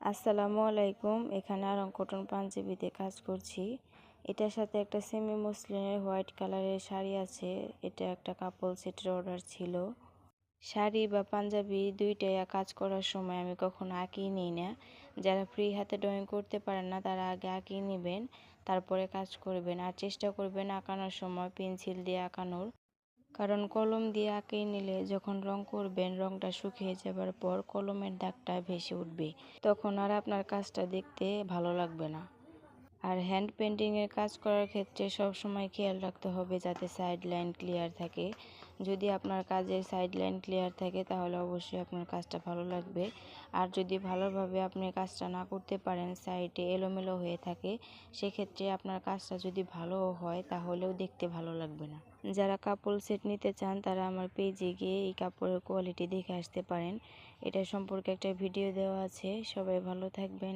আসসালামু আলাইকুম। এখানে আরং কটন পাঞ্জাবিতে কাজ করছি। এটার সাথে একটা সেমি মসলিনের হোয়াইট কালারের শাড়ি আছে। এটা একটা কাপল সেটের অর্ডার ছিল। শাড়ি বা পাঞ্জাবি দুইটাই কাজ করার সময় আমি কখনো আঁকিয়ে নিই না। যারা ফ্রি হাতে ড্রয়িং করতে পারেন না তারা আগে আঁকিয়ে নেবেন, তারপরে কাজ করবেন। আর চেষ্টা করবেন আঁকানোর সময় পেন্সিল দিয়ে আঁকানোর, কারণ কলম দিয়ে আঁকিয়ে নিলে যখন রং করবেন রংটা শুকিয়ে যাবার পর কলমের দাগটা ভেসে উঠবে, তখন আর আপনার কাজটা দেখতে ভালো লাগবে না। আর হ্যান্ড পেন্টিংয়ের কাজ করার ক্ষেত্রে সবসময় খেয়াল রাখতে হবে যাতে সাইড লাইন ক্লিয়ার থাকে। যদি আপনার কাজের সাইড লাইন ক্লিয়ার থাকে তাহলে অবশ্যই আপনার কাজটা ভালো লাগবে। আর যদি ভালোভাবে আপনি কাজটা না করতে পারেন, সাইডে এলোমেলো হয়ে থাকে, সেক্ষেত্রে আপনার কাজটা যদি ভালোও হয় তাহলেও দেখতে ভালো লাগবে না। যারা কাপড় সেট নিতে চান তারা আমার পেজে গিয়ে এই কাপড়ের কোয়ালিটি দেখে আসতে পারেন। এটা সম্পর্কে একটা ভিডিও দেওয়া আছে। সবাই ভালো থাকবেন।